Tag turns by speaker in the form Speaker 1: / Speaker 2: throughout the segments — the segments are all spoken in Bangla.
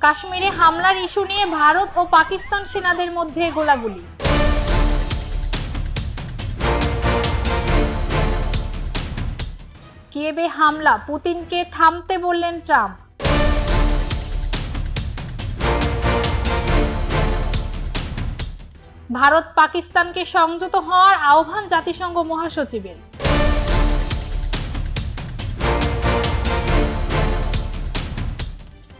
Speaker 1: কাশ্মীরে হামলার ইস্যু নিয়ে ভারত ও পাকিস্তান সেনাদের মধ্যে গোলাগুলি। কিয়েভে হামলা, পুতিনকে থামতে বললেন ট্রাম্প। ভারত পাকিস্তানকে সংযত হওয়ার আহ্বান জাতিসংঘ মহাসচিবের।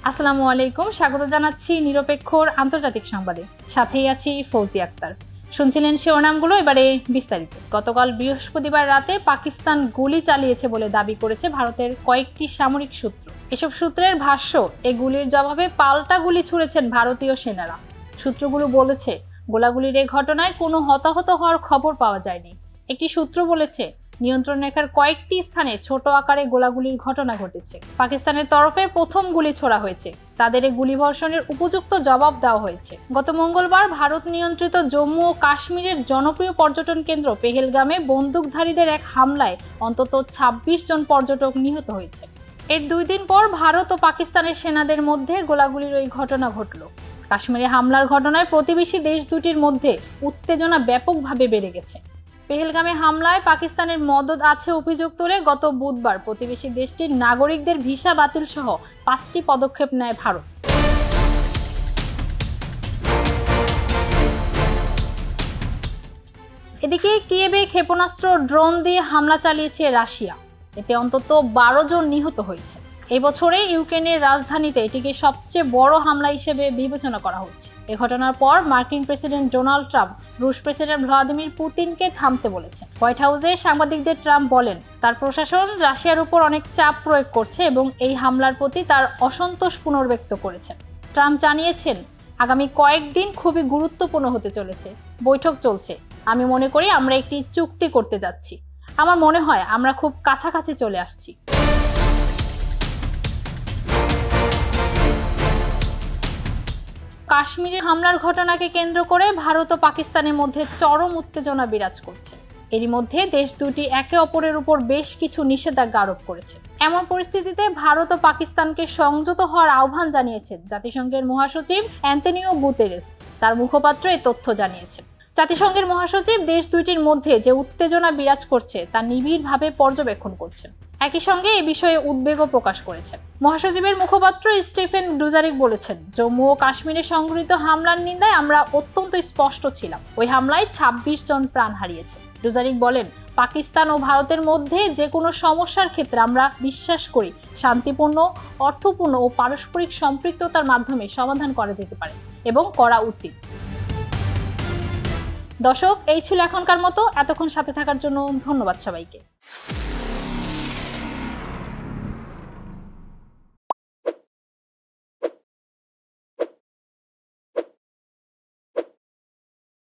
Speaker 1: আসসালামু আলাইকুম, স্বাগত জানাচ্ছি নিরপেক্ষর আন্তর্জাতিক সংবাদে। সাথেই আছি ফৌজি আক্তার। শুনছিলেন শিরোনামগুলো, এবারে বিস্তারিত। গতকাল বৃহস্পতিবার রাতে পাকিস্তান গুলি চালিয়েছে বলে দাবি করেছে ভারতের কয়েকটি সামরিক সূত্র। এসব সূত্রের ভাষ্য, এই গুলির জবাবে পাল্টা গুলি ছুড়েছেন ভারতীয় সেনারা। সূত্রগুলো বলেছে, গোলাগুলির এই ঘটনায় কোনো হতাহত হওয়ার খবর পাওয়া যায়নি। একটি সূত্র বলেছে, নিয়ন্ত্রণ রেখার কয়েকটি স্থানে ছোট আকারে গোলাগুলির ঘটনা ঘটেছে। পাকিস্তানের তরফে প্রথম গুলি ছোড়া হয়েছে, তাদের এই গুলিবর্ষণের উপযুক্ত জবাব দেওয়া হয়েছে। গত মঙ্গলবার ভারত নিয়ন্ত্রিত জম্মু ও কাশ্মীরের জনপ্রিয় পর্যটন কেন্দ্র পেহেলগামে বন্দুকধারীদের এক হামলায় অন্তত ২৬ জন পর্যটক নিহত হয়েছে। এর ২ দিন পর ভারত ও পাকিস্তানের সেনাদের মধ্যে গোলাগুলির ওই ঘটনা ঘটল। কাশ্মীরে হামলার ঘটনায় প্রতিবেশী দেশ দুটির মধ্যে উত্তেজনা ব্যাপকভাবে বেড়ে গেছে। পেহেলগামে হামলায় পাকিস্তানের মদদ আছে অভিযোগ তুলে গত বুধবার প্রতিবেশী দেশটির নাগরিকদের ভিসা বাতিল সহ ৫টি পদক্ষেপ নেয় ভারত। এদিকে কিয়েভে ক্ষেপণাস্ত্র, ড্রোন দিয়ে হামলা চালিয়েছে রাশিয়া। এতে অন্তত ১২ জন নিহত হয়েছে। এই বছরে ইউক্রেনের রাজধানীতে এটিকে সবচেয়ে বড় হামলা হিসেবে বিবেচনা করা হচ্ছে। এ ঘটনার পর মার্কিন প্রেসিডেন্ট ডোনাল্ড ট্রাম্প রুশ প্রেসিডেন্ট ভ্লাদিমির পুতিনকে থামতে বলেছেন। হোয়াইট হাউসে সাংবাদিকদের ট্রাম্প বলেন, তার প্রশাসন রাশিয়ার উপর অনেক চাপ প্রয়োগ করছে এবং এই হামলার প্রতি তার অসন্তোষ পুনর্ব্যক্ত করেছেন। ট্রাম্প জানিয়েছেন, আগামী কয়েকদিন খুবই গুরুত্বপূর্ণ হতে চলেছে। বৈঠক চলছে। আমি মনে করি আমরা একটি চুক্তি করতে যাচ্ছি। আমার মনে হয় আমরা খুব কাছাকাছি চলে আসছি। কাশ্মীরে হামলার ঘটনাকে কেন্দ্র করে ভারত ও পাকিস্তানের মধ্যে চরম উত্তেজনা বিরাজ করছে। এরই মধ্যে দেশ দুটি একে অপরের উপর বেশ কিছু নিষেধাজ্ঞা আরোপ করেছে। এমন পরিস্থিতিতে ভারত ও পাকিস্তানকে সংযত হওয়ার আহ্বান জানিয়েছেন জাতিসংঘের মহাসচিব অ্যান্তনিও গুতেরেস। তার মুখপাত্র এই তথ্য জানিয়েছেন। জাতিসংঘের মহাসচিব দেশ দুইটির মধ্যে যে উত্তেজনা বিরাজ করছে তা নিবিড়ভাবে পর্যবেক্ষণ করছেন। একই সঙ্গে এ বিষয়ে উদ্বেগও প্রকাশ করেছেন। মহাসচিবের মুখপাত্র স্টিফেন ডুজারিক বলেছেন, জম্মু ও কাশ্মীরে সংঘটিত হামলার নিন্দায় আমরা অত্যন্ত স্পষ্ট ছিলাম। ওই হামলায় ২৬ জন প্রাণ হারিয়েছে। ডুজারিক বলেন, পাকিস্তান ও ভারতের মধ্যে যে কোনো সমস্যার ক্ষেত্রে আমরা বিশ্বাস করি শান্তিপূর্ণ, অর্থপূর্ণ ও পারস্পরিক সম্পৃক্ততার মাধ্যমে সমাধান করা যেতে পারে এবং করা উচিত। দর্শক, এই ছিল এখনকার মতো। এতক্ষণ সাথে থাকার জন্য ধন্যবাদ সবাইকে।